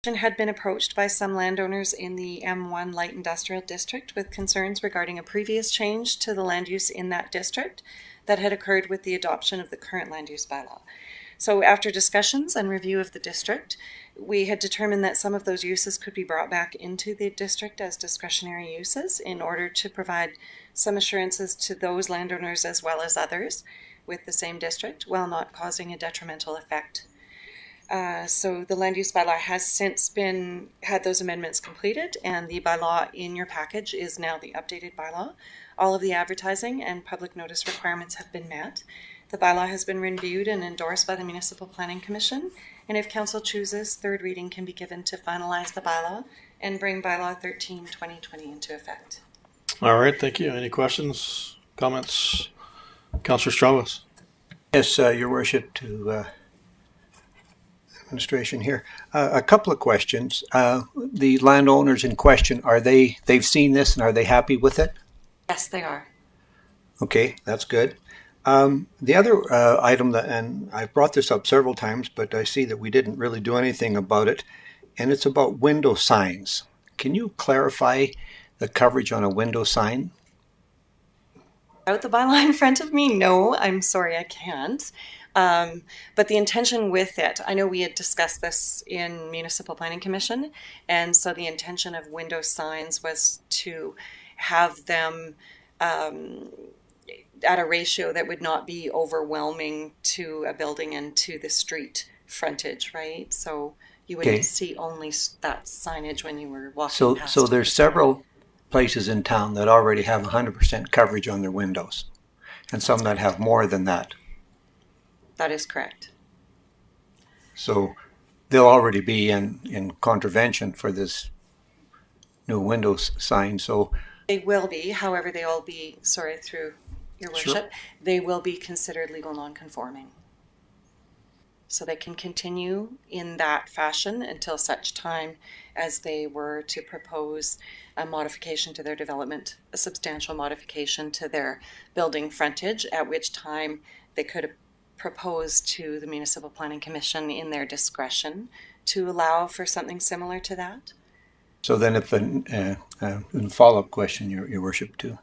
Had been approached by some landowners in the M1 Light Industrial District with concerns regarding a previous change to the land use in that district that had occurred with the adoption of the current land use bylaw. So after discussions and review of the district, we had determined that some of those uses could be brought back into the district as discretionary uses in order to provide some assurances to those landowners as well as others with the same district while not causing a detrimental effect. So the land use bylaw has since had those amendments completed, and the bylaw in your package is now the updated bylaw. All of the advertising and public notice requirements have been met. The bylaw has been reviewed and endorsed by the Municipal Planning Commission, and if Council chooses, third reading can be given to finalize the bylaw and bring bylaw 13/2020 into effect. All right, thank you. Any questions, comments? Councillor Strauss. Yes, Your Worship, to administration here. A couple of questions. The landowners in question, they've seen this and are they happy with it? Yes, they are. Okay, that's good. The other item, and I've brought this up several times, but I see that we didn't really do anything about it, and it's about window signs. Can you clarify the coverage on a window sign? Without the bylaw in front of me, no, I'm sorry, I can't. But the intention with it, I know we had discussed this in Municipal Planning Commission, and so the intention of window signs was to have them at a ratio that would not be overwhelming to a building and to the street frontage, right? So you wouldn't see only that signage when you were walking past. So there's several places in town that already have 100% coverage on their windows, and some that have more than that. That is correct. So they'll already be in contravention for this new windows sign. So they will be, however, they will be, sorry, through your worship, they will be considered legal non-conforming. So they can continue in that fashion until such time as they were to propose a modification to their development, a substantial modification to their building frontage, at which time they could propose to the Municipal Planning Commission in their discretion to allow for something similar to that. So then if a follow-up question, Your Worship, to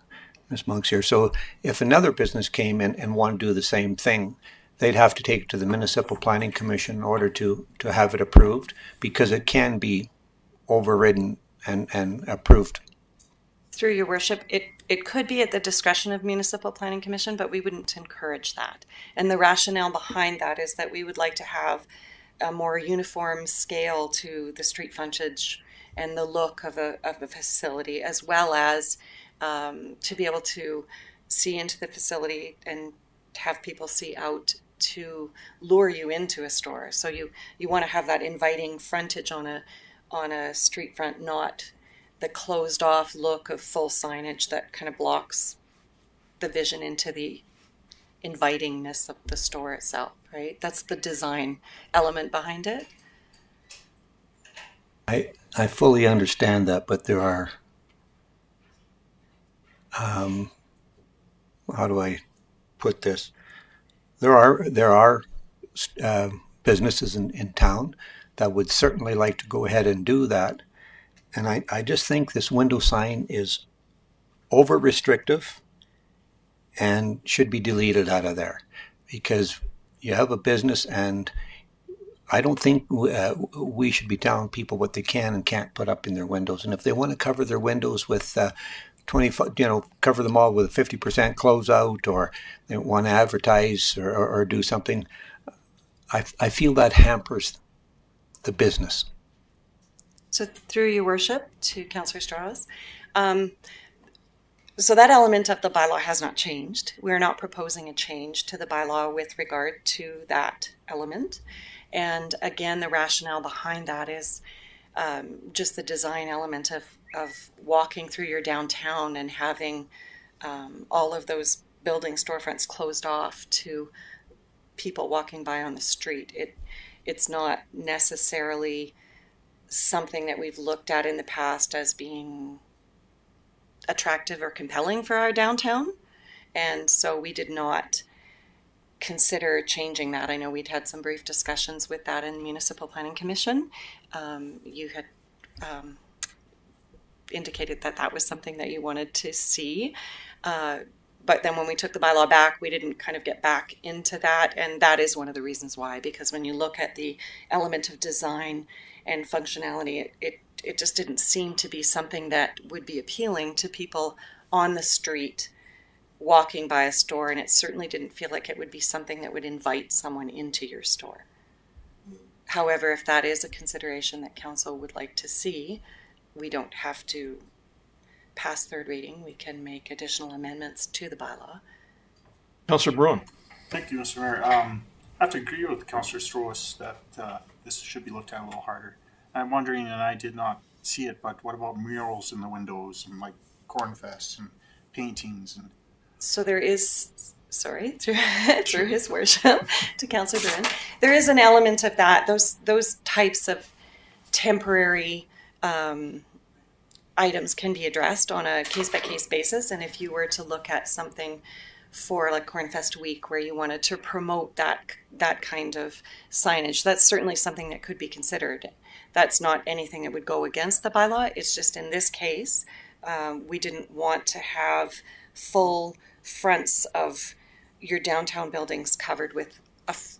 Ms. Monks here. So if another business came in and wanted to do the same thing, they'd have to take it to the Municipal Planning Commission in order to have it approved, because it can be overridden and approved. Through your worship, it could be at the discretion of Municipal Planning Commission, but we wouldn't encourage that. And the rationale behind that is that we would like to have a more uniform scale to the street frontage and the look of a facility, as well as to be able to see into the facility and have people see out to lure you into a store. So you want to have that inviting frontage on a street front, not the closed off look of full signage that kind of blocks the vision into the invitingness of the store itself, right? That's the design element behind it. I fully understand that, but there are, how do I put this? There are businesses in town that would certainly like to go ahead and do that. And I just think this window sign is over restrictive and should be deleted out of there, because you have a business, and I don't think we should be telling people what they can and can't put up in their windows. And if they want to cover their windows with 25, cover them all with a 50% closeout, or they want to advertise or do something, I feel that hampers the business. So through your worship to Councillor Strauss, so that element of the bylaw has not changed. We're not proposing a change to the bylaw with regard to that element. And again, the rationale behind that is just the design element of walking through your downtown and having all of those building storefronts closed off to people walking by on the street. It's not necessarily something that we've looked at in the past as being attractive or compelling for our downtown. And so we did not consider changing that. I know we'd had some brief discussions with that in Municipal Planning Commission. You had indicated that that was something that you wanted to see. But then when we took the bylaw back, we didn't kind of get back into that. And that is one of the reasons why, because when you look at the element of design and functionality, it just didn't seem to be something that would be appealing to people on the street walking by a store. And it certainly didn't feel like it would be something that would invite someone into your store. However, if that is a consideration that council would like to see, we don't have to pass third reading. We can make additional amendments to the bylaw. Councillor Bruin. Thank you, Mr. Mayor. I have to agree with Councillor Strohs that this should be looked at a little harder. I'm wondering, and I did not see it, but what about murals in the windows and like Cornfest and paintings? And so there is, sorry, through his worship to Councillor Bruin, there is an element of that. Those types of temporary items can be addressed on a case-by-case basis. And if you were to look at something for like Cornfest Week where you wanted to promote that kind of signage, that's certainly something that could be considered. That's not anything that would go against the bylaw. It's just in this case, we didn't want to have full fronts of your downtown buildings covered with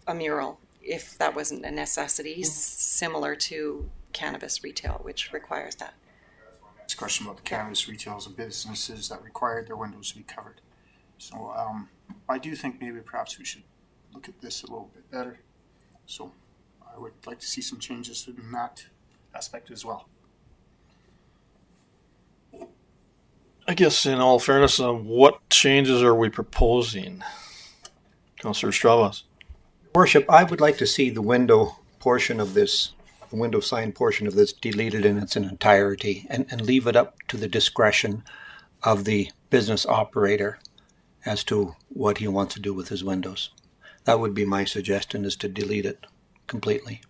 a mural if that wasn't a necessity, similar to cannabis retail, which requires that. this question about the cannabis retailers and businesses that required their windows to be covered. So I do think maybe perhaps we should look at this a little bit better. So I would like to see some changes in that aspect as well. I guess in all fairness, what changes are we proposing? Councillor Stravas. Worship, I would like to see the window portion of this, the window sign portion of this deleted in its entirety and leave it up to the discretion of the business operator as to what he wants to do with his windows. That would be my suggestion, is to delete it completely.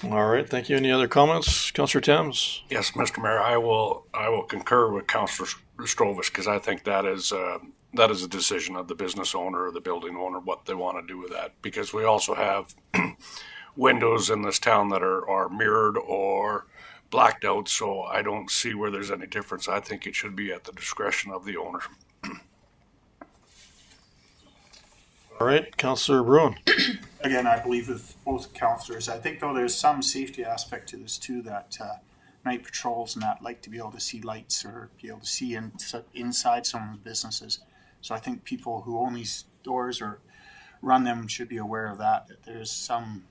All right, thank you. Any other comments? Councillor Thames? Yes, Mr. Mayor, I will concur with Councillor Strovis, because I think that is a decision of the business owner or the building owner what they want to do with that. Because we also have windows in this town that are mirrored or blacked out, so I don't see where there's any difference. I think it should be at the discretion of the owner. All right, Councillor Bruin. Again, I believe with both councillors. I think though there's some safety aspect to this too, that night patrols and that like to be able to see lights or be able to see inside some of the businesses. So I think people who own these stores or run them should be aware of that there's some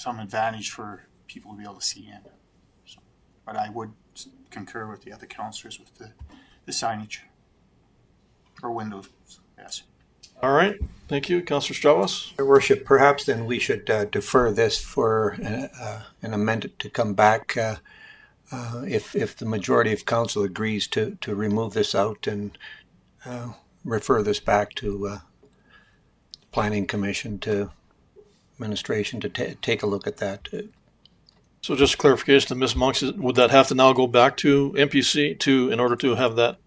advantage for people to be able to see in. So, but I would concur with the other councillors with the signage for windows, yes. All right, thank you. Councillor Stravas. Your Worship, perhaps then we should defer this for an amendment to come back if the majority of council agrees to remove this out and refer this back to Planning Commission, to administration to take a look at that. So just clarification to Ms. Monks, would that have to now go back to MPC in order to have that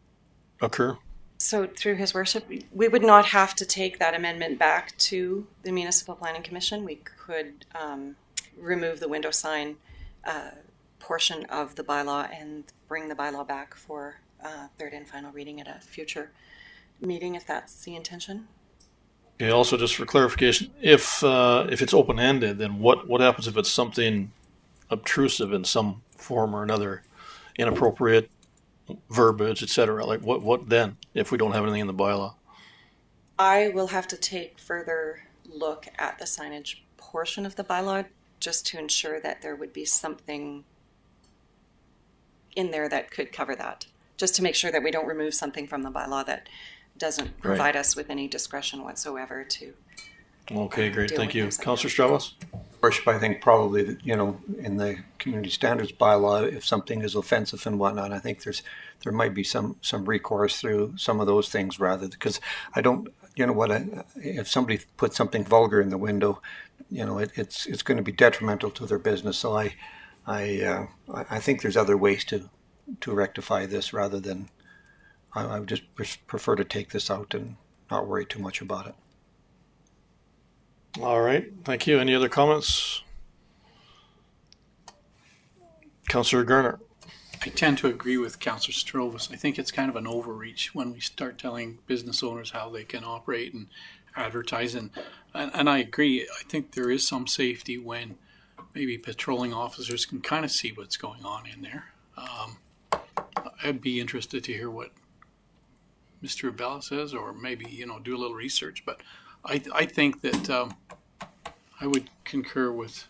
occur? So through his worship, we would not have to take that amendment back to the Municipal Planning Commission. We could remove the window sign portion of the bylaw and bring the bylaw back for third and final reading at a future meeting, if that's the intention. Okay, also just for clarification, if it's open-ended, then what happens if it's something obtrusive in some form or another, inappropriate verbiage, etc.? Like what then if we don't have anything in the bylaw? I will have to take further look at the signage portion of the bylaw just to ensure that there would be something in there that could cover that, just to make sure that we don't remove something from the bylaw that doesn't provide us with any discretion whatsoever to Okay, great, thank you. things like Councillor Stravas. Worship, I think probably that, in the community standards bylaw, if something is offensive and whatnot, I think there might be some recourse through some of those things rather, because I don't, if somebody puts something vulgar in the window, it's going to be detrimental to their business. So I think there's other ways to rectify this rather than, I would just prefer to take this out and not worry too much about it. All right, thank you. Any other comments? Councillor Garner. I tend to agree with Councillor Strovis. I think it's kind of an overreach when we start telling business owners how they can operate and advertise. And I agree. I think there is some safety when maybe patrolling officers can kind of see what's going on in there. I'd be interested to hear what Mr. Abella says, or maybe, do a little research. But I think that I would concur with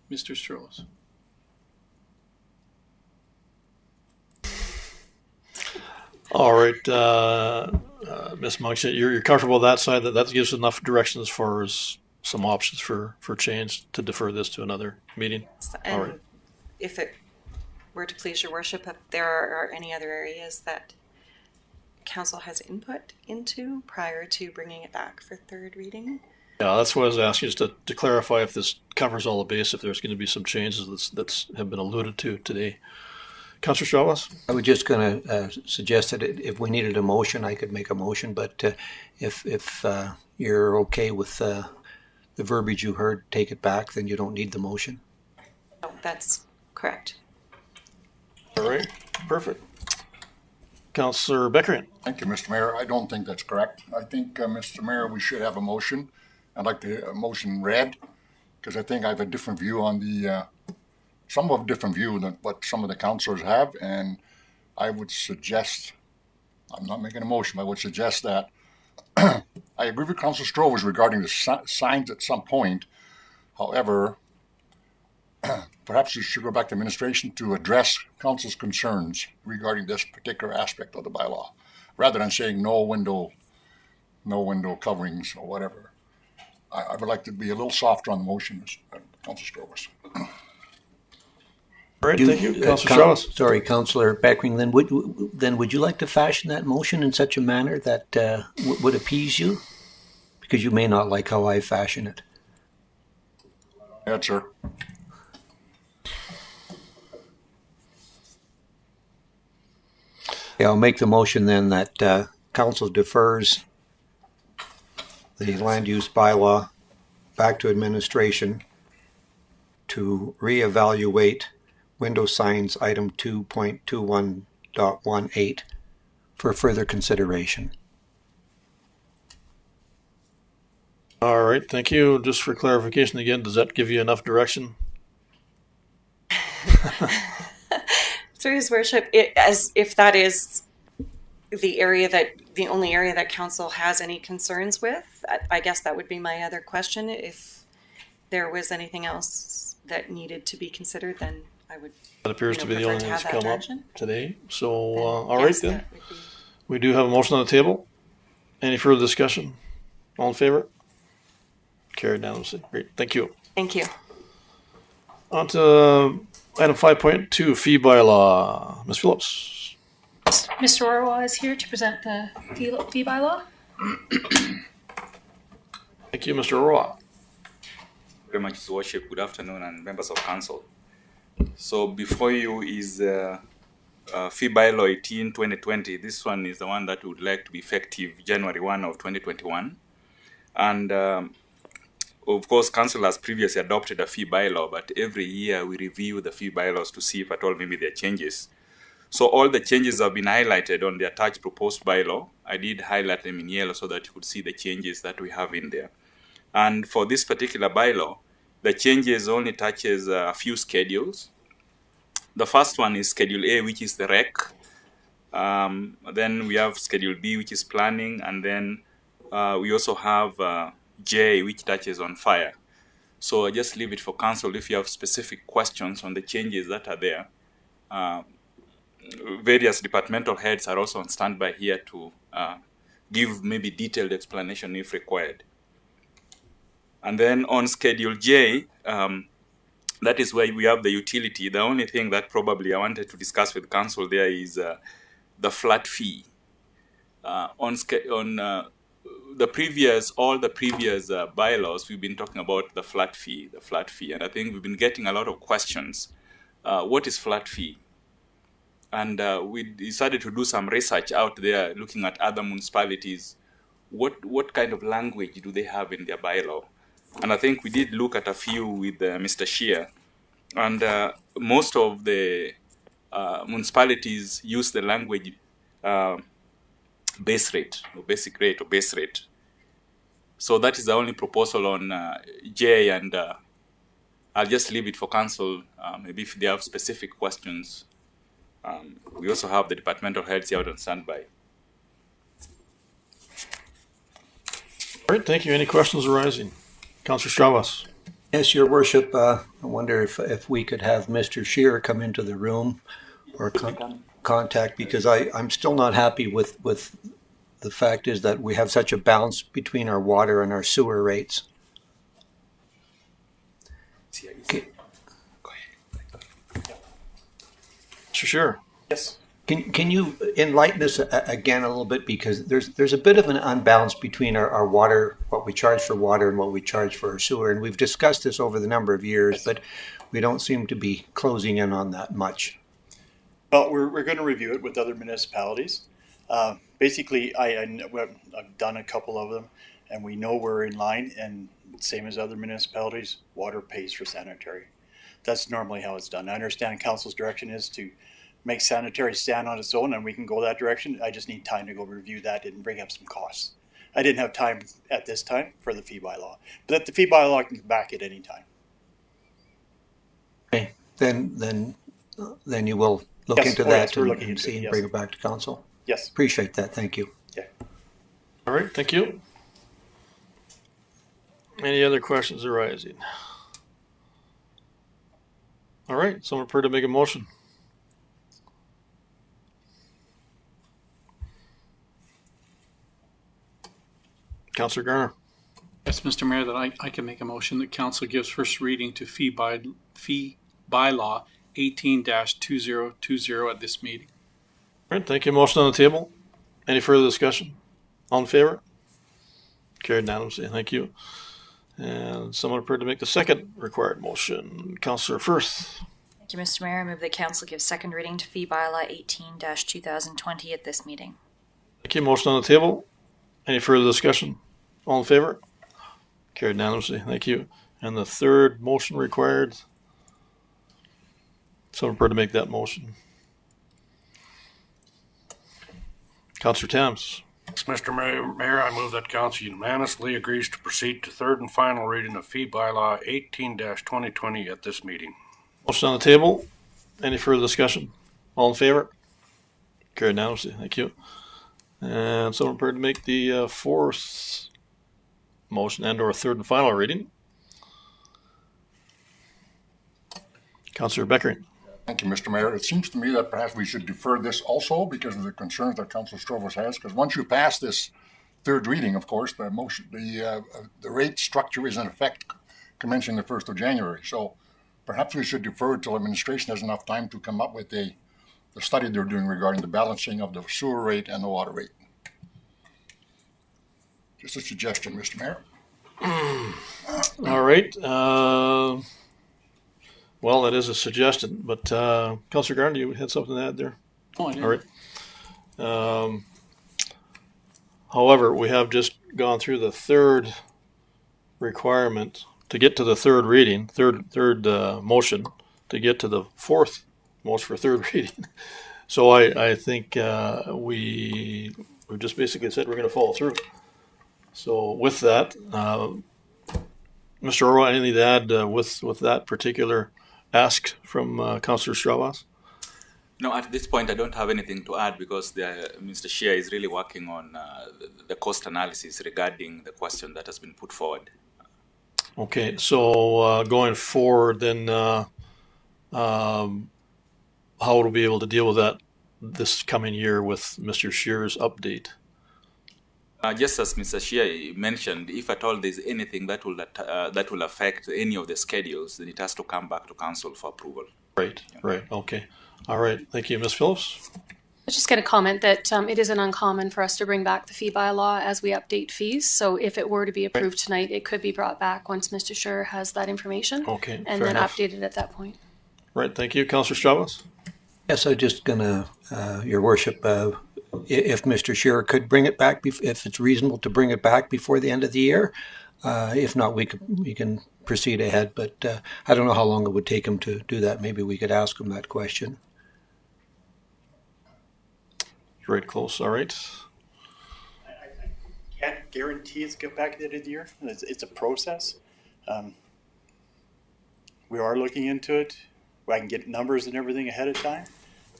Mr. Strovis. All right, Ms. Monks, you're comfortable with that side? That gives enough direction as far as some options for change to defer this to another meeting? And All right. if it were to please your worship, if there are any other areas that council has input into prior to bringing it back for third reading? Yeah, that's what I was asking, just to clarify if this covers all the base, if there's going to be some changes that's have been alluded to today. Councillor Chavez? I was just going to suggest that if we needed a motion, I could make a motion, but if you're okay with the verbiage you heard, take it back, then you don't need the motion. No, that's correct. All right, perfect. Councillor Beckerian? Thank you, Mr. Mayor. I don't think that's correct. I think, Mr. Mayor, we should have a motion. I'd like the motion read, because I think I have a different view on the, somewhat different view than what some of the councillors have, and I would suggest, I'm not making a motion, but I would suggest that I agree with Councillor Strovis regarding the signs at some point. However, perhaps you should go back to administration to address council's concerns regarding this particular aspect of the bylaw, rather than saying no window coverings or whatever. I would like to be a little softer on the motion, Councillor Strovis. All right, thank you. Councillor Chavez? Sorry, Councillor Beckering, then would you like to fashion that motion in such a manner that would appease you? Because you may not like how I fashion it. Yes, sir. Yeah, I'll make the motion then that council defers the land use bylaw back to administration to reevaluate window signs item 2.21.18 for further consideration. All right, thank you. Just for clarification again, does that give you enough direction? Through his worship, as if that is the only area that council has any concerns with, I guess that would be my other question. If there was anything else that needed to be considered, then I would. That appears to be the only thing that's come up direction. today. So, all Yes, right then. that would be- We do have a motion on the table. Any further discussion? All in favor? Carried unanimously. Great, thank you. Thank you. On to item 5.2, fee bylaw. Ms. Phillips? Mr. Orwa is here to present the fee bylaw. Thank you, Mr. Roy. Very much, His Worship. Good afternoon, and members of council. So before you is fee bylaw 18/2020. This one is the one that would like to be effective January 1 of 2021. And of course, council has previously adopted a fee bylaw, but every year we review the fee bylaws to see if at all maybe there are changes. So all the changes have been highlighted on the attached proposed bylaw. I did highlight them in yellow so that you could see the changes that we have in there. And for this particular bylaw, the changes only touches a few schedules. The first one is Schedule A, which is the rec. Then we have Schedule B, which is planning. And then we also have J, which touches on fire. So I just leave it for council if you have specific questions on the changes that are there. Various departmental heads are also on standby here to give maybe detailed explanation if required. And then on Schedule J, that is where we have the utility. The only thing that probably I wanted to discuss with council there is the flat fee. All the previous bylaws, we've been talking about the flat fee. And I think we've been getting a lot of questions. What is flat fee? And we decided to do some research out there looking at other municipalities what kind of language do they have in their bylaw? And I think we did look at a few with Mr. Shear, and most of the municipalities use the language base rate, or basic rate, or base rate. So that is the only proposal on J, and I'll just leave it for council. Maybe if they have specific questions. We also have the departmental heads here on standby. All right, thank you. Any questions arising? Councillor Strauss. Yes, Your Worship. I wonder if we could have Mr. Shear come into the room or contact, because I'm still not happy with the fact is that we have such a balance between our water and our sewer rates. Okay. Sure. Yes. Can you enlighten us again a little bit, because there's a bit of an unbalance between our water, what we charge for water, and what we charge for our sewer, and we've discussed this over the number of years, but we don't seem to be closing in on that much. Well, we're going to review it with other municipalities. Basically, I've done a couple of them, and we know we're in line, and same as other municipalities, water pays for sanitary. That's normally how it's done. I understand council's direction is to make sanitary stand on its own, and we can go that direction. I just need time to go review that and bring up some costs. I didn't have time at this time for the fee bylaw, but the fee bylaw can come back at any time. Okay, then you will look into that and see and bring it back to council. Yes. Appreciate that. Thank you. Yeah. All right, thank you. Any other questions arising? All right, someone prepared to make a motion. Councillor Garner. Yes, Mr. Mayor, that I can make a motion that council gives first reading to fee bylaw 18-2020 at this meeting. All right, thank you. Motion on the table. Any further discussion? All in favor? Carried unanimously. Thank you. And someone prepared to make the second required motion. Councillor Firth. Thank you, Mr. Mayor. I move that council give second reading to fee bylaw 18-2020 at this meeting. Thank you. Motion on the table. Any further discussion? All in favor? Carried unanimously. Thank you. And the third motion required. Someone prepared to make that motion. Councillor Thames. Mr. Mayor, I move that council unanimously agrees to proceed to third and final reading of fee bylaw 18-2020 at this meeting. Motion on the table. Any further discussion? All in favor? Carried unanimously. Thank you. And someone prepared to make the fourth motion and or third and final reading. Councillor Beckering. Thank you, Mr. Mayor. It seems to me that perhaps we should defer this also because of the concerns that Councillor Strovos has. Because once you pass this third reading, of course, the motion, the rate structure is in effect commencing the 1st of January. So perhaps we should defer until administration has enough time to come up with the study they're doing regarding the balancing of the sewer rate and the water rate. Just a suggestion, Mr. Mayor. All right. Well, that is a suggestion, but Councillor Garner, you had something to add there? Oh, I did. All right. However, we have just gone through the third requirement to get to the third reading, third motion to get to the fourth motion for third reading. So I think we just basically said we're going to follow through. So with that, Mr. Orwa, anything to add with that particular ask from Councillor Stravas? No, at this point I don't have anything to add because Mr. Shear is really working on the cost analysis regarding the question that has been put forward. Okay, so going forward then, how would we be able to deal with that this coming year with Mr. Shear's update? Just as Mr. Shear mentioned, if at all there's anything that will affect any of the schedules, then it has to come back to council for approval. Right, yeah. Right, okay. All right, thank you. Ms. Phillips? I was just going to comment that it isn't uncommon for us to bring back the fee bylaw as we update fees. So if it were to be approved tonight, it could be brought back once Mr. Shear has that information. Okay, and then enough. Updated at that point. Right, thank you. Councillor Stravas? Yes, I'm just going to, Your Worship, if Mr. Scherer could bring it back, if it's reasonable to bring it back before the end of the year. If not, we can proceed ahead. But I don't know how long it would take him to do that. Maybe we could ask him that question. Right close. All right. I can't guarantee it's get back at the end of the year. It's a process. We are looking into it. I can get numbers and everything ahead of time,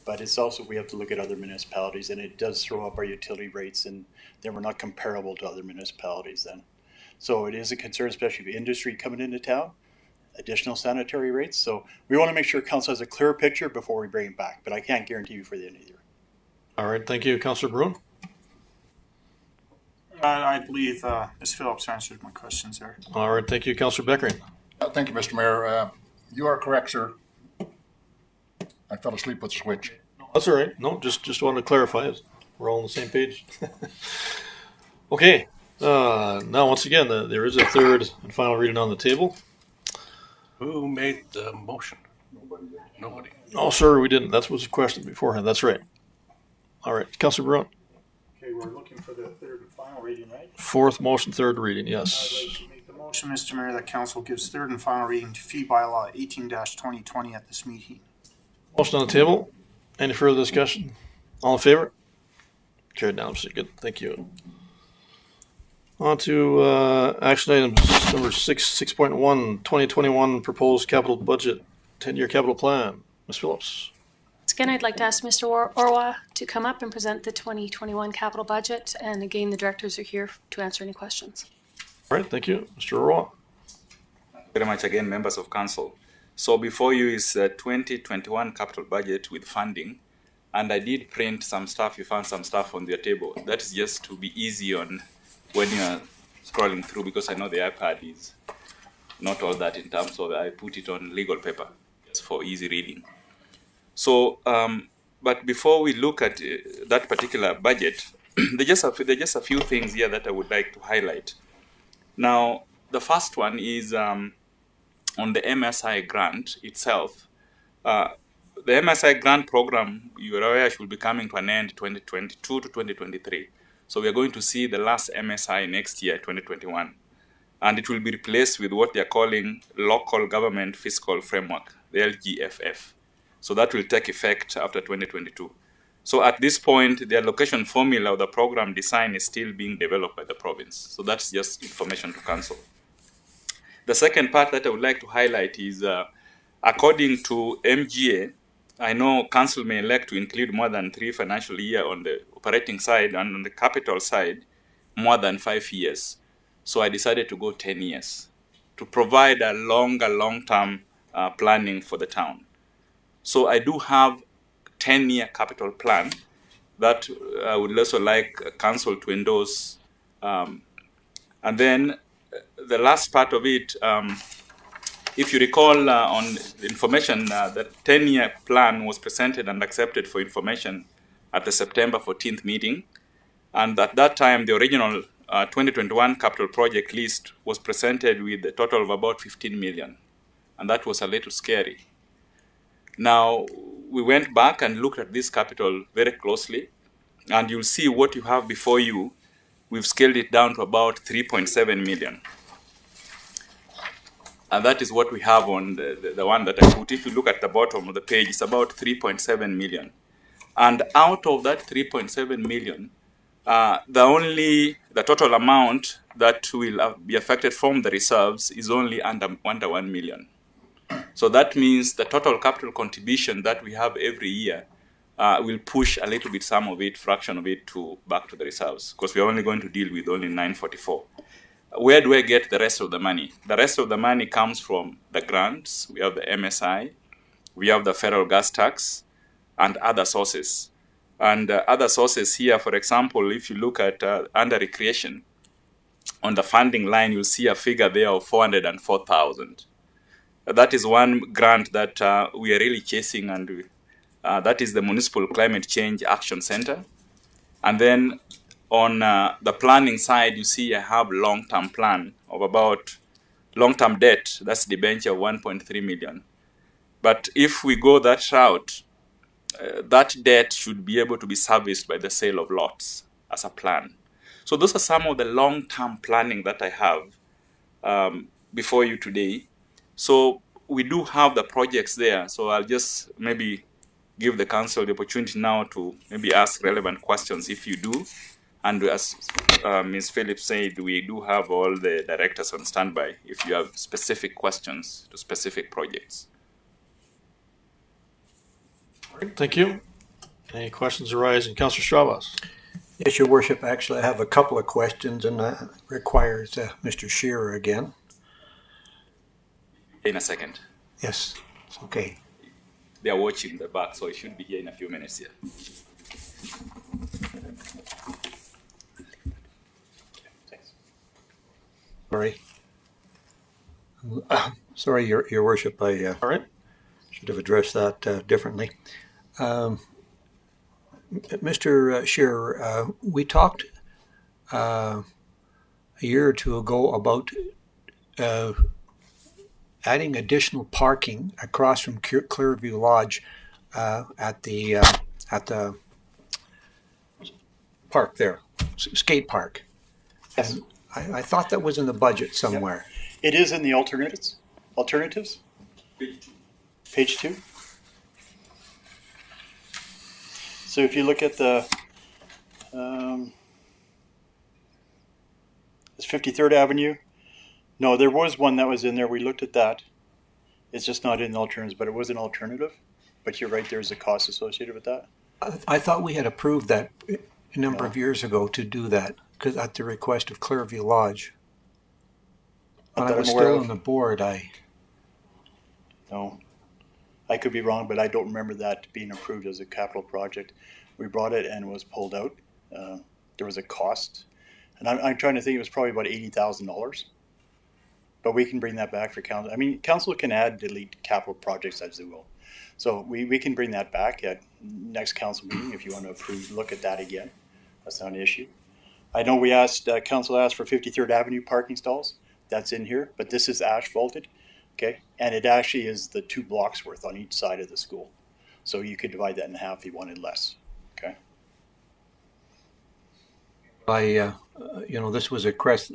but it's also, we have to look at other municipalities, and it does throw up our utility rates, and then we're not comparable to other municipalities then. So it is a concern, especially for industry coming into town, additional sanitary rates. So we want to make sure council has a clear picture before we bring it back, but I can't guarantee you for the end of the year. All right. Thank you, Councillor Bruin. I believe Ms. Phillips answered my questions there. All right. Thank you, Councillor Beckering. Thank you, Mr. Mayor. You are correct, sir. I fell asleep with the switch. That's all right. No, just wanted to clarify it. We're all on the same page. Okay. Now, once again, there is a third and final reading on the table. Who made the motion? Nobody. Oh, sir, we didn't. That was a question beforehand. That's right. All right. Councillor Bruin. Okay, we're looking for the third and final reading, right? Fourth motion, third reading, yes. I'd like to make the motion, Mr. Mayor, that council gives third and final reading to fee bylaw 18-2020 at this meeting. Motion on the table. Any further discussion? All in favor? Carried unanimously. Good. Thank you. On to action items number 6.1, 2021 proposed capital budget, 10-year capital plan. Ms. Phillips. Again, I'd like to ask Mr. Orwa to come up and present the 2021 capital budget. And again, the directors are here to answer any questions. All right. Thank you. Mr. Orwa. Very much again, members of council. So before you is 2021 capital budget with funding. And I did print some stuff. You found some stuff on your table. That is just to be easy on when you're scrolling through, because I know the iPad is not all that in terms of, I put it on legal paper just for easy reading. So, but before we look at that particular budget, there's just a few things here that I would like to highlight. Now, the first one is on the MSI grant itself. The MSI grant program, you are aware, should be coming to an end 2022 to 2023. So we are going to see the last MSI next year, 2021. And it will be replaced with what they are calling Local Government Fiscal Framework, the LGFF. So that will take effect after 2022. So at this point, the allocation formula of the program design is still being developed by the province. So that's just information to council. The second part that I would like to highlight is, according to MGA, I know council may elect to include more than 3 financial years on the operating side, and on the capital side, more than 5 years. So I decided to go 10 years to provide a long-term planning for the town. So I do have 10-year capital plan that I would also like council to endorse. And then the last part of it, if you recall on the information, the 10-year plan was presented and accepted for information at the September 14th meeting. And at that time, the original 2021 capital project list was presented with a total of about 15 million. And that was a little scary. Now, we went back and looked at this capital very closely, and you'll see what you have before you. We've scaled it down to about 3.7 million. And that is what we have on the one that I put. If you look at the bottom of the page, it's about 3.7 million. And out of that 3.7 million, the total amount that will be affected from the reserves is only under 1 million. So that means the total capital contribution that we have every year will push a little bit, some of it, fraction of it, back to the reserves, because we're only going to deal with only 944. Where do I get the rest of the money? The rest of the money comes from the grants. We have the MSI, we have the federal gas tax, and other sources. And other sources here, for example, if you look at under recreation, on the funding line, you'll see a figure there of 404,000. That is one grant that we are really chasing, and that is the Municipal Climate Change Action Center. And then on the planning side, you see I have long-term plan of about long-term debt. That's the debenture of 1.3 million. But if we go that route, that debt should be able to be serviced by the sale of lots as a plan. So those are some of the long-term planning that I have before you today. So we do have the projects there. So I'll just maybe give the council the opportunity now to maybe ask relevant questions if you do. And as Ms. Phillips said, we do have all the directors on standby if you have specific questions to specific projects. All right, thank you. Any questions arising? Councillor Strauss. Yes, Your Worship. Actually, I have a couple of questions, and that requires Mr. Shearer again. In a second. Yes, okay. They are watching the back, so it should be here in a few minutes here. Sorry. Sorry, Your Worship. I All right. should have addressed that differently. Mr. Shearer, we talked a year or two ago about adding additional parking across from Clearview Lodge at the park there, skate park. Yes. And I thought that was in the budget somewhere. It is in the alternatives. Page 2. So if you look at the, it's 53rd Avenue. No, there was one that was in there. We looked at that. It's just not in the alternatives, but it was an alternative. But you're right, there's a cost associated with that. I thought we had approved that a number of years ago to do that, because at the request of Clearview Lodge. When I was still on the board, No, I could be wrong, but I don't remember that being approved as a capital project. We brought it and it was pulled out. There was a cost, and I'm trying to think. It was probably about $80,000. But we can bring that back for council. I mean, council can add, delete capital projects as they will. So we can bring that back at next council meeting if you want to approve. Look at that again. That's not an issue. I know we asked council asked for 53rd Avenue parking stalls. That's in here, but this is asphalted. Okay, and it actually is the 2 blocks worth on each side of the school. So you could divide that in half if you wanted less. Okay. This was a request,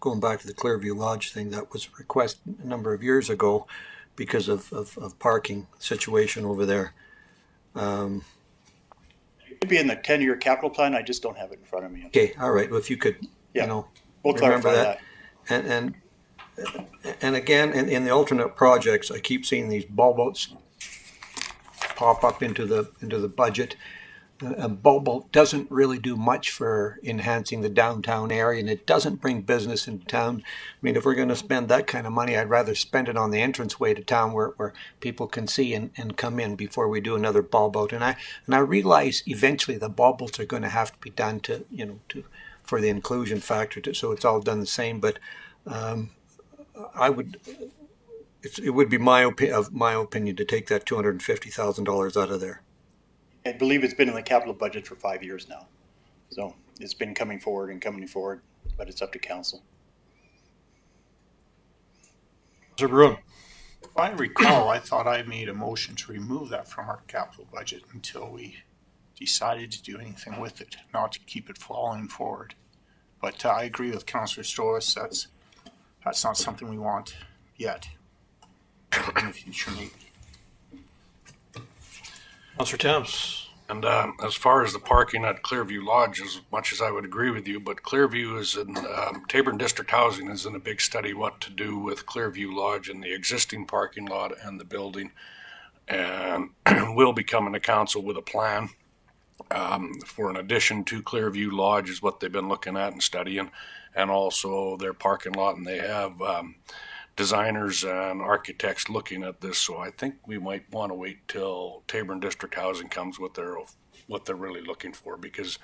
going back to the Clearview Lodge thing, that was a request a number of years ago because of parking situation over there. It could be in the 10-year capital plan. I just don't have it in front of me. Okay, all right. Well, if you could, we'll clarify that. And again, in the alternate projects, I keep seeing these bulb outs pop up into the budget. A bulb out doesn't really do much for enhancing the downtown area, and it doesn't bring business into town. I mean, if we're going to spend that kind of money, I'd rather spend it on the entranceway to town where people can see and come in before we do another bulb out. And I realize eventually the bulb outs are going to have to be done for the inclusion factor, so it's all done the same. But it would be my opinion to take that $250,000 out of there. I believe it's been in the capital budget for 5 years now. So it's been coming forward, but it's up to council. Mr. Bruin. If I recall, I thought I made a motion to remove that from our capital budget until we decided to do anything with it, not to keep it falling forward. But I agree with Councillor Strauss. That's not something we want yet in the future, maybe. Councillor Thames. And as far as the parking at Clearview Lodge, as much as I would agree with you, but Clearview is in, Taborn District Housing is in a big study what to do with Clearview Lodge and the existing parking lot and the building. And we'll be coming to council with a plan for an addition to Clearview Lodge is what they've been looking at and studying, and also their parking lot. And they have designers and architects looking at this, so I think we might want to wait till Taborn District Housing comes with what they're really looking for, because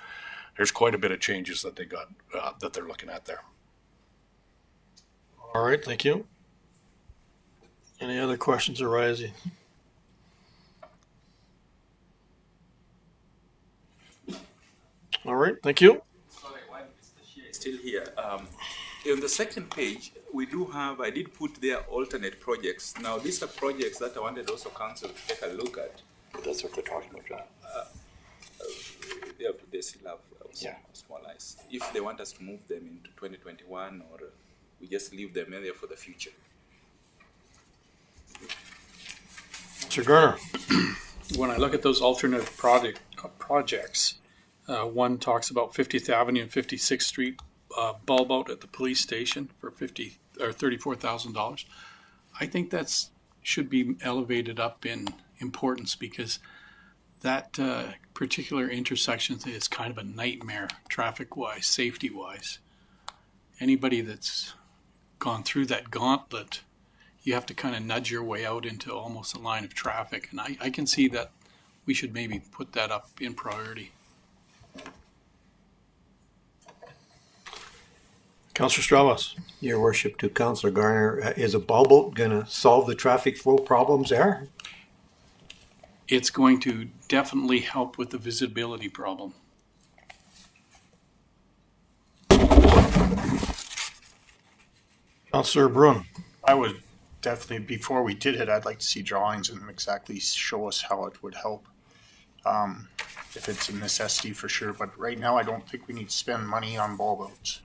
there's quite a bit of changes that they got that they're looking at there. All right, thank you. Any other questions arising? All right, thank you. Sorry, while Mr. Shea is still here, on the second page, I did put there alternate projects. Now, these are projects that I wanted also council to take a look at. That's what they're talking about, John. Yeah, but they still have Yeah. small ice. If they want us to move them into 2021, or we just leave them in there for the future. Mr. Garner. When I look at those alternate projects, one talks about 50th Avenue and 56th Street bulb out at the police station for $34,000. I think that's should be elevated up in importance because that particular intersection is kind of a nightmare traffic-wise, safety-wise. Anybody that's gone through that gauntlet, you have to kind of nudge your way out into almost a line of traffic. And I can see that we should maybe put that up in priority. Councillor Stravas. Your worship, to Councillor Garner, is a bulb out going to solve the traffic flow problems there? It's going to definitely help with the visibility problem. Councillor Brune. I would definitely, before we did it, I'd like to see drawings and exactly show us how it would help. If it's a necessity for sure, but right now I don't think we need to spend money on bulb outs.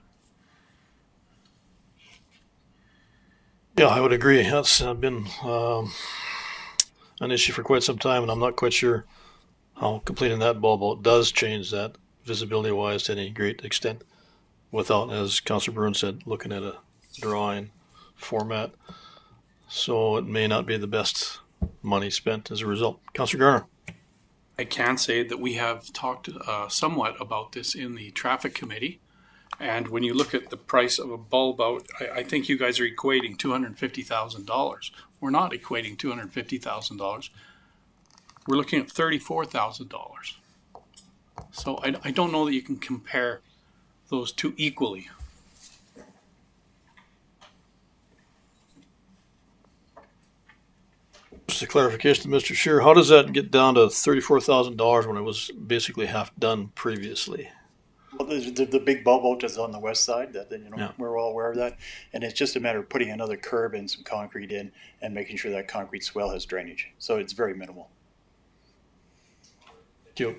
Yeah, I would agree. That's been an issue for quite some time, and I'm not quite sure how completing that bulb out does change that visibility-wise to any great extent without, as Councillor Brune said, looking at a drawing format. So it may not be the best money spent as a result. Councillor Garner. I can say that we have talked somewhat about this in the traffic committee. And when you look at the price of a bulb out, I think you guys are equating $250,000. We're not equating $250,000. We're looking at $34,000. So I don't know that you can compare those two equally. Just a clarification to Mr. Scheer, how does that get down to $34,000 when it was basically half done previously? Well, the big bulb out is on the west side. That Yeah. We're all aware of that, and it's just a matter of putting another curb and some concrete in, and making sure that concrete swell has drainage. So it's very minimal. Thank you.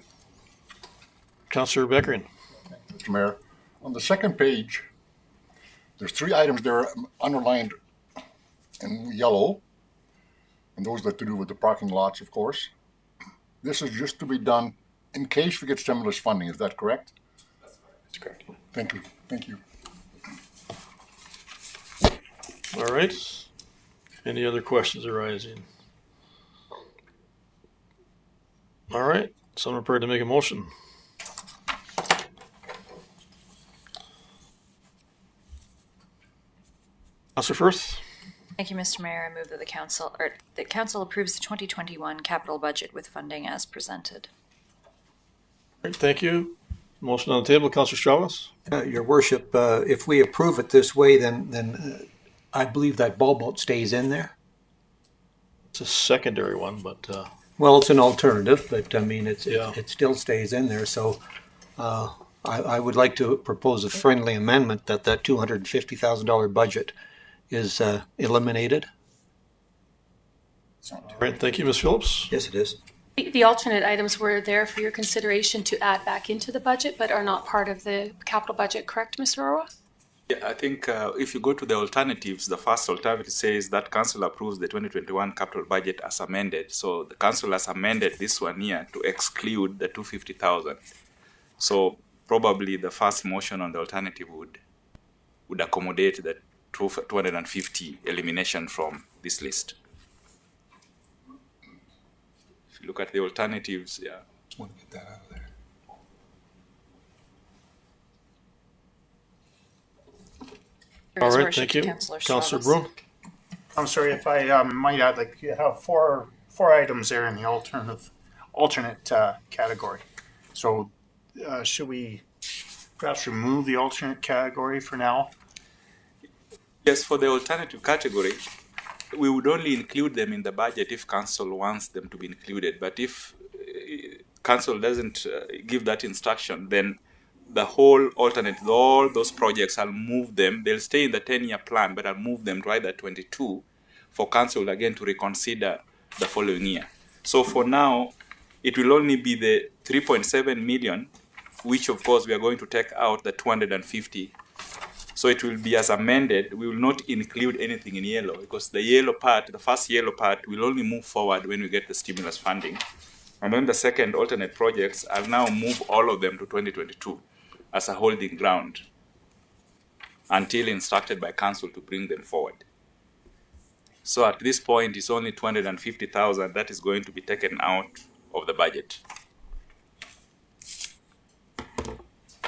Councillor Beckering. Mr. Mayor, on the second page, there's 3 items there underlined in yellow, and those that to do with the parking lots, of course. This is just to be done in case we get stimulus funding. Is that correct? That's correct. Thank you. Thank you. All right. Any other questions arising? All right. Someone prepared to make a motion. Councillor Firth. Thank you, Mr. Mayor. I move that the council approves the 2021 capital budget with funding as presented. All right, thank you. Motion on the table, Councillor Stravas. Your worship, if we approve it this way, then I believe that bulb out stays in there. It's a secondary one, but Well, it's an alternative, but I mean, it still stays in there. So I would like to propose a friendly amendment that $250,000 budget is eliminated. all right, thank you, Ms. Phillips. Yes, it is. The alternate items were there for your consideration to add back into the budget, but are not part of the capital budget, correct, Mr. Orwa? Yeah, I think if you go to the alternatives, the first alternative says that council approves the 2021 capital budget as amended. So the council has amended this one here to exclude the 250,000. So probably the first motion on the alternative would accommodate the 250 elimination from this list. If you look at the alternatives, yeah. Just want to get that out of there. All right, thank you. Councillor Brune. I'm sorry if I might add, like you have four items there in the alternate category. So should we perhaps remove the alternate category for now? Yes, for the alternative category, we would only include them in the budget if council wants them to be included. But if council doesn't give that instruction, then the whole alternate, all those projects, I'll move them. They'll stay in the 10-year plan, but I'll move them to either 22 for council again to reconsider the following year. So for now, it will only be the 3.7 million, which of course we are going to take out the 250. So it will be as amended. We will not include anything in yellow because the yellow part, the first yellow part, will only move forward when we get the stimulus funding. And then the second alternate projects, I'll now move all of them to 2022 as a holding ground until instructed by council to bring them forward. So at this point, it's only 250,000 that is going to be taken out of the budget.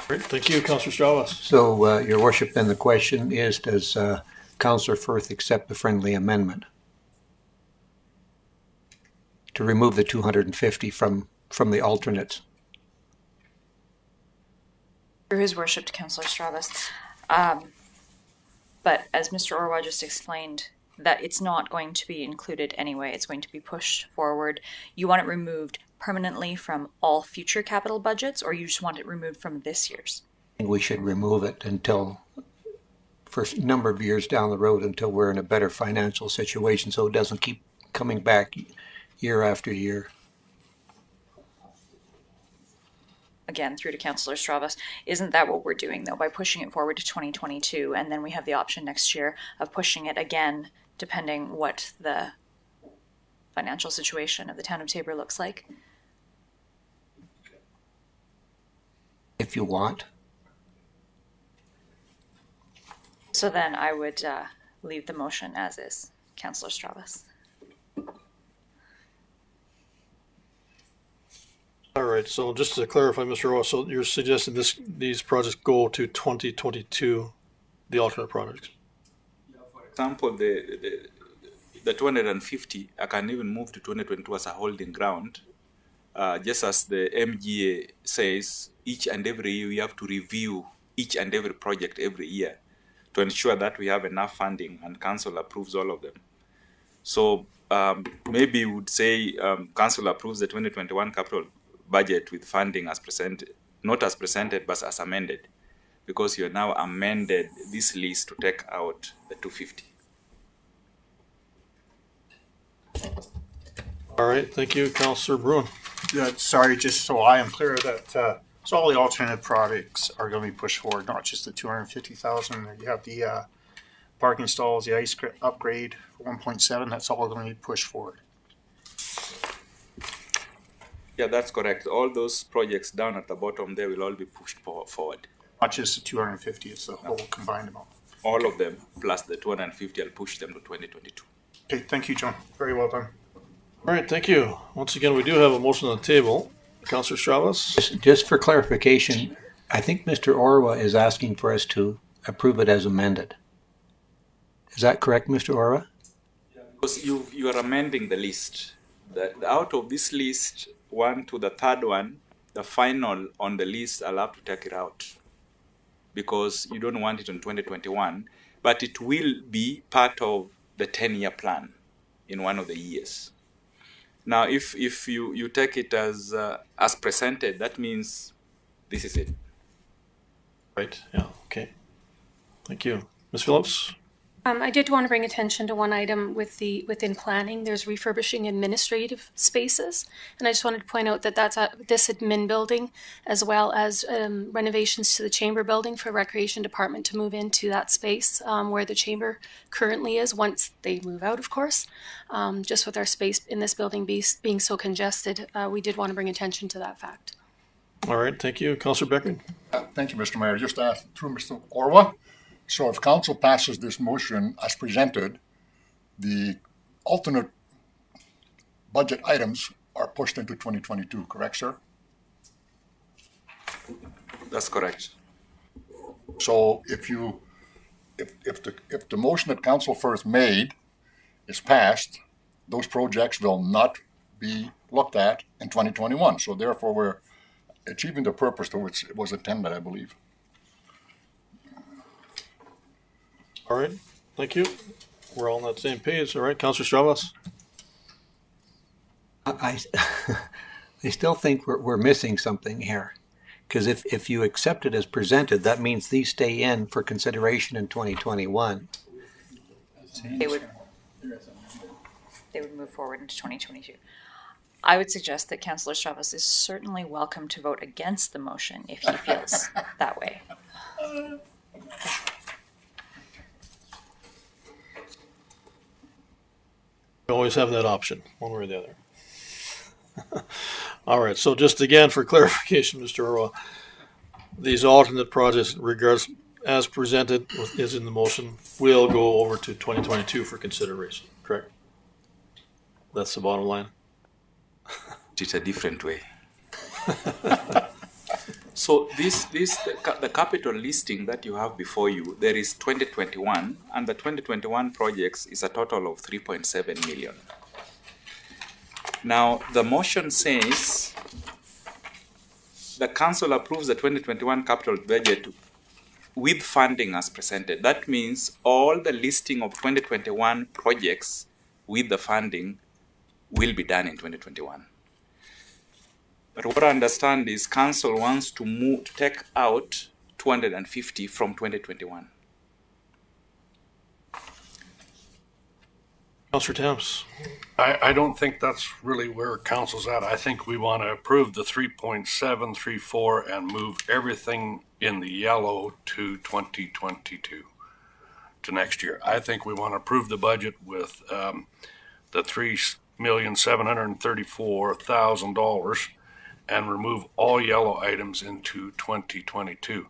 Great, thank you, Councillor Stravas. So, Your Worship, then the question is, does Councillor Firth accept the friendly amendment to remove the 250 from the alternates? Through his worship to Councillor Stravas. But as Mr. Orwa just explained, that it's not going to be included anyway. It's going to be pushed forward. You want it removed permanently from all future capital budgets, or you just want it removed from this year's? I think we should remove it until, for a number of years down the road, until we're in a better financial situation so it doesn't keep coming back year after year. Again, through to Councillor Stravas, isn't that what we're doing though, by pushing it forward to 2022, and then we have the option next year of pushing it again, depending what the financial situation of the town of Taber looks like? If you want. So then I would leave the motion as is. Councillor Stravas. All right, so just to clarify, Mr. Ross, so you're suggesting these projects go to 2022, the alternate projects? For example, the 250, I can even move to 2022 as a holding ground. Just as the MGA says, each and every year we have to review each and every project every year to ensure that we have enough funding and council approves all of them. So maybe we would say council approves the 2021 capital budget with funding as presented, not as presented, but as amended, because you are now amended this list to take out the 250. All right, thank you, Councillor Bruin. Yeah, sorry, just so I am clear that so all the alternate products are going to be pushed forward, not just the 250,000. You have the parking stalls, the ice upgrade for 1.7. That's all going to be pushed forward. Yeah, that's correct. All those projects down at the bottom there will all be pushed forward. Not just the 250, it's the whole combined amount. All of them, plus the 250, I'll push them to 2022. Okay, thank you, John. Very well done. All right, thank you. Once again, we do have a motion on the table. Councillor Stravas? Just for clarification, I think Mr. Orwa is asking for us to approve it as amended. Is that correct, Mr. Orwa? Because you are amending the list. Out of this list, one to the third one, the final on the list, I'll have to take it out because you don't want it in 2021, but it will be part of the 10-year plan in one of the years. Now, if you take it as presented, that means this is it. Right, yeah, okay. Thank you. Ms. Phillips? I did want to bring attention to one item within planning. There's refurbishing administrative spaces, and I just wanted to point out that that's at this admin building, as well as renovations to the chamber building for recreation department to move into that space where the chamber currently is, once they move out, of course. Just with our space in this building being so congested, we did want to bring attention to that fact. All right, thank you. Councillor Beckman? Thank you, Mr. Mayor. Just ask through Mr. Orwa. So if council passes this motion as presented, the alternate budget items are pushed into 2022, correct, sir? That's correct. So if the motion that Council Firth made is passed, those projects will not be looked at in 2021. So therefore, we're achieving the purpose to which it was intended, I believe. All right, thank you. We're all on that same page. All right, Councillor Stravas? I still think we're missing something here. Because if you accept it as presented, that means these stay in for consideration in 2021. They would move forward into 2022. I would suggest that Councillor Stravas is certainly welcome to vote against the motion if he feels that way. We always have that option, one way or the other. All right, so just again for clarification, Mr. Orwa, these alternate projects, regards as presented is in the motion, will go over to 2022 for consideration, correct? That's the bottom line. It's a different way. So the capital listing that you have before you, there is 2021, and the 2021 projects is a total of 3.7 million. Now, the motion says the council approves the 2021 capital budget with funding as presented. That means all the listing of 2021 projects with the funding will be done in 2021. But what I understand is council wants to take out 250 from 2021. Councillor Thames. I don't think that's really where council's at. I think we want to approve the 3.734 and move everything in the yellow to 2022, to next year. I think we want to approve the budget with the $3,734,000 and remove all yellow items into 2022.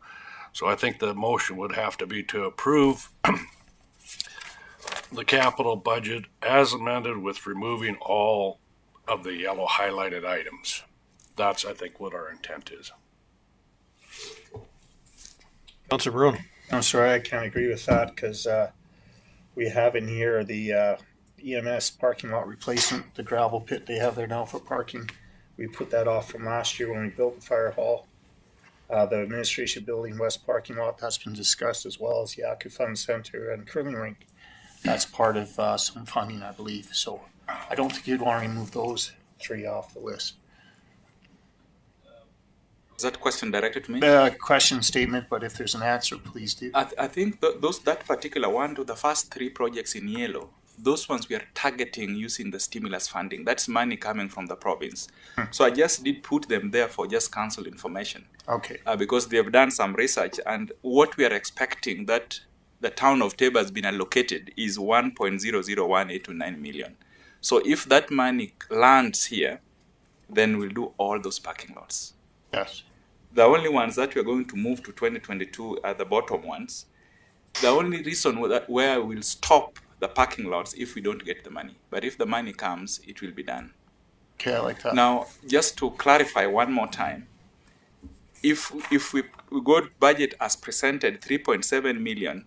So I think the motion would have to be to approve the capital budget as amended with removing all of the yellow highlighted items. That's, I think, what our intent is. Councillor Brown. I'm sorry, I can't agree with that because we have in here the EMS parking lot replacement, the gravel pit they have there now for parking. We put that off from last year when we built the fire hall. The administration building west parking lot, that's been discussed, as well as the Yaku Fun Center and curling rink. That's part of some funding, I believe. So I don't think you'd want to remove those three off the list. Is that question directed to me? Question statement, but if there's an answer, please do. I think that particular one to the first three projects in yellow, those ones we are targeting using the stimulus funding. That's money coming from the province. So I just did put them there for just council information. Okay. Because they have done some research, and what we are expecting that the town of Taba has been allocated is 1.00189 million. So if that money lands here, then we'll do all those parking lots. Yes. The only ones that we're going to move to 2022 are the bottom ones. The only reason where we'll stop the parking lots if we don't get the money. But if the money comes, it will be done. Okay, I like that. Now, just to clarify one more time, if we go budget as presented, 3.7 million,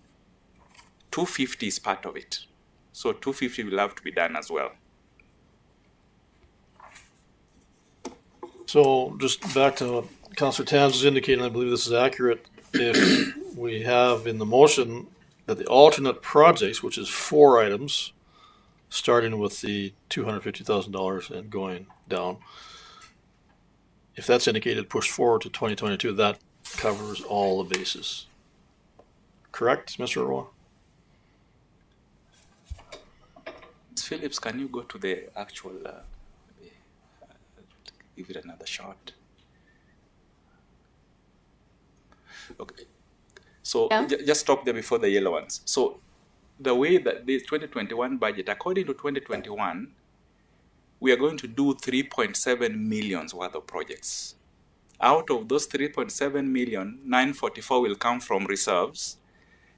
250 is part of it. So 250 will have to be done as well. So just back to what Councillor Thames was indicating, I believe this is accurate. If we have in the motion that the alternate projects, which is 4 items, starting with the $250,000 and going down, if that's indicated pushed forward to 2022, that covers all the bases. Correct, Mr. Orwa? Phillips, can you go to the actual, give it another shot? Okay. So yeah. Just stop there before the yellow ones. So the way that the 2021 budget, according to 2021, we are going to do 3.7 million worth of projects. Out of those 3.7 million, 944 will come from reserves,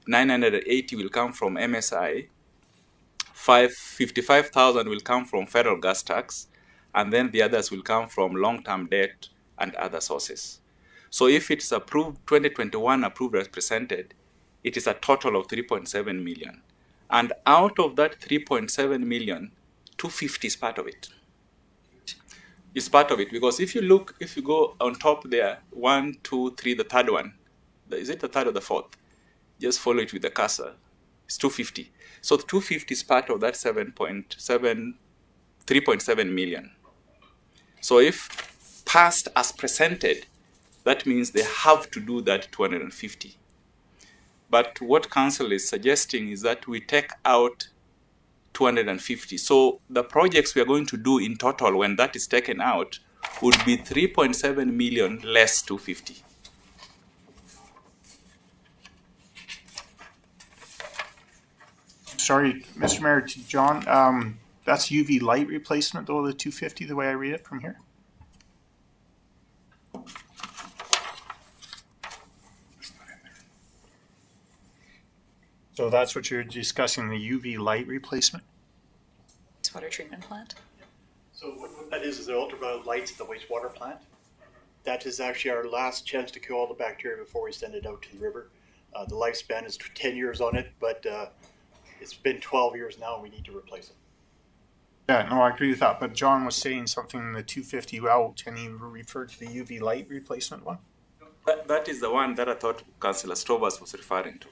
980 will come from MSI, 55,000 will come from federal gas tax, and then the others will come from long-term debt and other sources. So if it's approved, 2021 approved as presented, it is a total of 3.7 million. And out of that 3.7 million, 250 is part of it. It's part of it because if you go on top there, 1, 2, 3, the third one, is it the third or the fourth? Just follow it with the cursor. It's 250. So the 250 is part of that 3.7 million. So if passed as presented, that means they have to do that 250. But what council is suggesting is that we take out 250. So the projects we are going to do in total, when that is taken out, would be 3.7 million less 250. Sorry, Mr. Mayor, to John, that's UV light replacement though, the 250, the way I read it from here? So that's what you're discussing, the UV light replacement? Wastewater treatment plant. So what that is the ultraviolet lights at the wastewater plant. That is actually our last chance to kill all the bacteria before we send it out to the river. The lifespan is 10 years on it, but it's been 12 years now and we need to replace it. Yeah, no, I agree with that, but John was saying something in the 250 out, and he referred to the UV light replacement one? That is the one that I thought Councillor Strovers was referring to.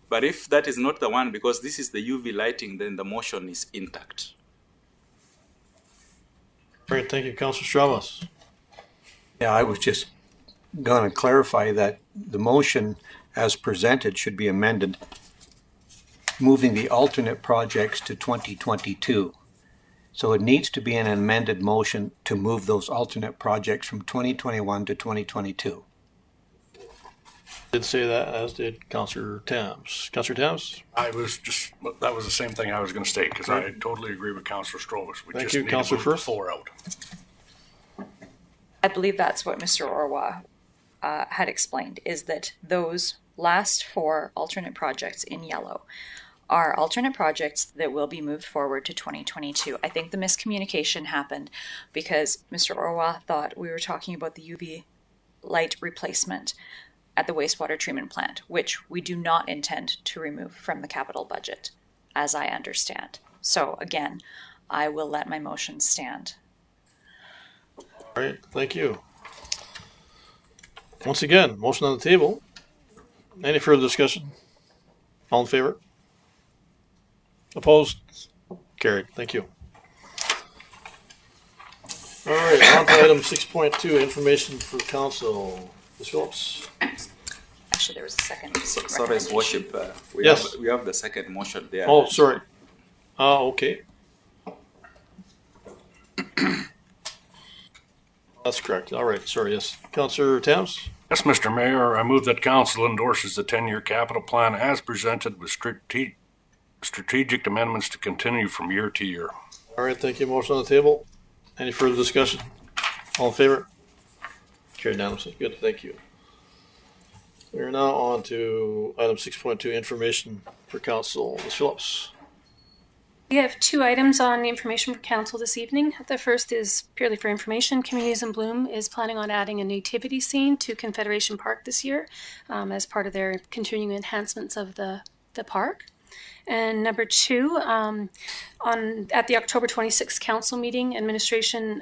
But if that is not the one, because this is the UV lighting, then the motion is intact. Great, thank you, Councillor Stravas. Yeah, I was just going to clarify that the motion as presented should be amended, moving the alternate projects to 2022. So it needs to be an amended motion to move those alternate projects from 2021 to 2022. Did say that, as did Councillor Tams. Councillor Tams? That was the same thing I was going to state, because I totally agree with Councillor Strovers. We Thank just you, need Councillor to move Firth. the 4 out. I believe that's what Mr. Orwa had explained, is that those last 4 alternate projects in yellow are alternate projects that will be moved forward to 2022. I think the miscommunication happened because Mr. Orwa thought we were talking about the UV light replacement at the wastewater treatment plant, which we do not intend to remove from the capital budget, as I understand. So again, I will let my motion stand. All right, thank you. Once again, motion on the table. Any further discussion? All in favor? Opposed? Carried. Thank you. All right, on to item 6.2, information for council. Ms. Phillips. Actually, there was a second. Sorry, His Worship. Yes. We have the second motion there. Oh, sorry. Okay. That's correct. All right. Sorry. Yes. Councillor Tams? Yes, Mr. Mayor, I move that council endorses the 10-year capital plan as presented with strategic amendments to continue from year to year. All right. Thank you. Motion on the table. Any further discussion? All in favor? Carried unanimously. Good. Thank you. We are now on to item 6.2, information for council. Ms. Phillips. We have 2 items on information for council this evening. The first is purely for information. Communities in Bloom is planning on adding a nativity scene to Confederation Park this year as part of their continuing enhancements of the park. And number 2, at the October 26th council meeting, administration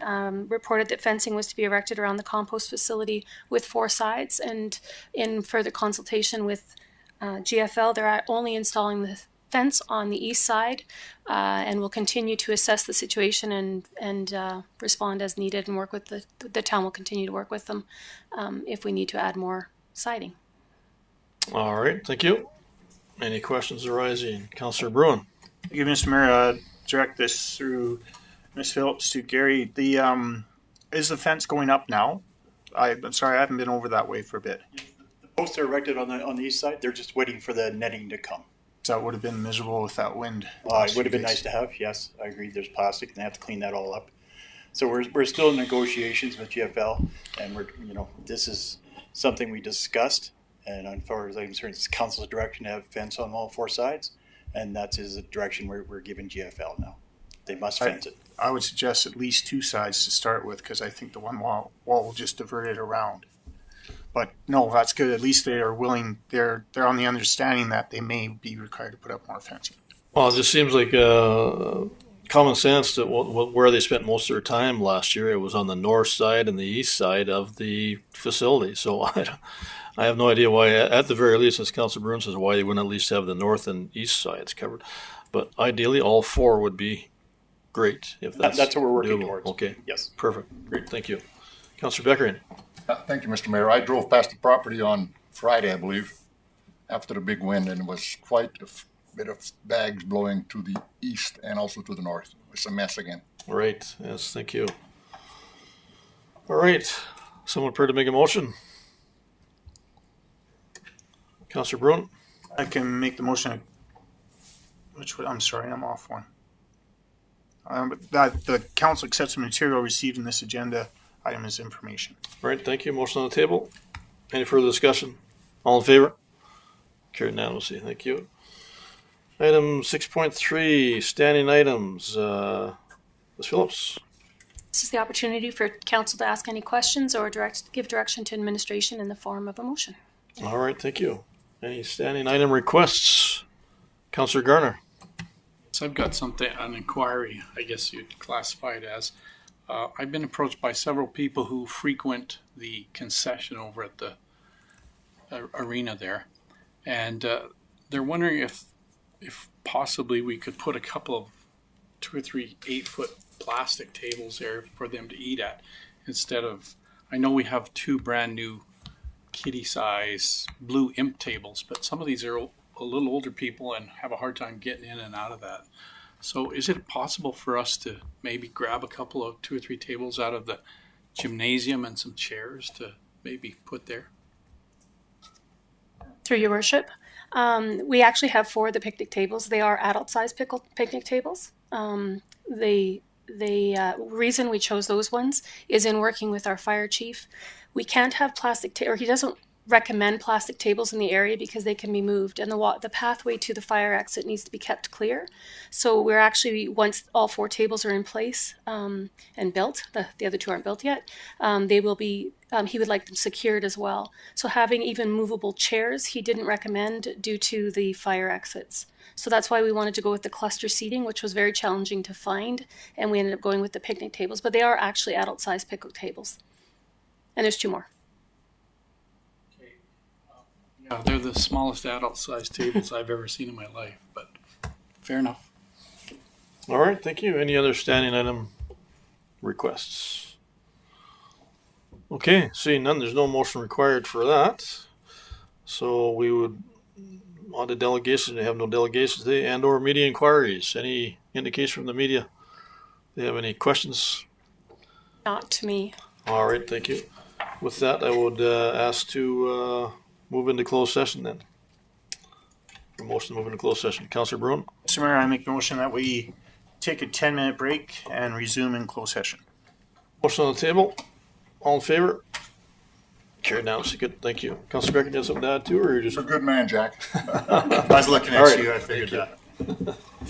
reported that fencing was to be erected around the compost facility with 4 sides. And in further consultation with GFL, they're only installing the fence on the east side and will continue to assess the situation and respond as needed and work with the town will continue to work with them if we need to add more siding. All right. Thank you. Any questions arising? Councillor Bruin. Thank you, Mr. Mayor. Direct this through Ms. Phillips to Gary. Is the fence going up now? I'm sorry, I haven't been over that way for a bit. The posts are erected on the east side. They're just waiting for the netting to come. So it would have been miserable with that wind. It would have been nice to have. Yes, I agree. There's plastic and they have to clean that all up. So we're still in negotiations with GFL, and this is something we discussed. And as far as I'm concerned, it's council's direction to have fence on all 4 sides, and that is the direction we're giving GFL now. They must fence it. I would suggest at least 2 sides to start with, because I think the one wall will just divert it around. But no, that's good. At least they are willing. They're on the understanding that they may be required to put up more fencing. Well, it just seems like common sense that where they spent most of their time last year, it was on the north side and the east side of the facility. So I have no idea why, at the very least, as Councillor Bruin says, why they wouldn't at least have the north and east sides covered. But ideally, all 4 would be great if that's what we're working doable. towards. Okay. Yes. Perfect. Great. Thank you. Councillor Beckering. Thank you, Mr. Mayor. I drove past the property on Friday, I believe, after the big wind, and it was quite bit of bags blowing to the east and also to the north. It's a mess again. Right. Yes. Thank you. All right. Someone prepared to make a motion? Councillor Bruin? I can make the motion. I'm sorry, I'm off one. That the council accepts the material received in this agenda item as information. All right. Thank you. Motion on the table. Any further discussion? All in favor? Carried unanimously. Thank you. Item 6.3, standing items. Ms. Phillips. This is the opportunity for council to ask any questions or give direction to administration in the form of a motion. All right. Thank you. Any standing item requests? Councillor Garner. So I've got an inquiry, I guess you'd classify it as. I've been approached by several people who frequent the concession over at the arena there. And they're wondering if possibly we could put a couple of 2 or 3 8-foot plastic tables there for them to eat at instead of, I know we have 2 brand new kitty size blue imp tables, but some of these are a little older people and have a hard time getting in and out of that. So is it possible for us to maybe grab a couple of 2 or 3 tables out of the gymnasium and some chairs to maybe put there? Through your worship, we actually have 4 of the picnic tables. They are adult-sized picnic tables. The reason we chose those ones is in working with our fire chief. We can't have plastic or he doesn't recommend plastic tables in the area because they can be moved, and the pathway to the fire exit needs to be kept clear. So we're actually, once all 4 tables are in place and built, the other 2 aren't built yet, they will be, he would like them secured as well. So having even movable chairs, he didn't recommend due to the fire exits. So that's why we wanted to go with the cluster seating, which was very challenging to find, and we ended up going with the picnic tables, but they are actually adult-sized picnic tables. And there's 2 more. Yeah, they're the smallest adult-sized tables I've ever seen in my life, but fair enough. All right. Thank you. Any other standing item requests? Okay. Seeing none, there's no motion required for that. So we would, on the delegations, we have no delegations today, and or media inquiries. Any indication from the media? Do you have any questions? Not to me. All right. Thank you. With that, I would ask to move into closed session then. A motion to move into closed session. Councillor Bruin. Mr. Mayor, I make the motion that we take a 10-minute break and resume in closed session. Motion on the table. All in favor? Carried now. So good. Thank you. Councillor Becker, you have something to add too, or you're just You're a good man, Jack. I was looking at All right. you. I figured that.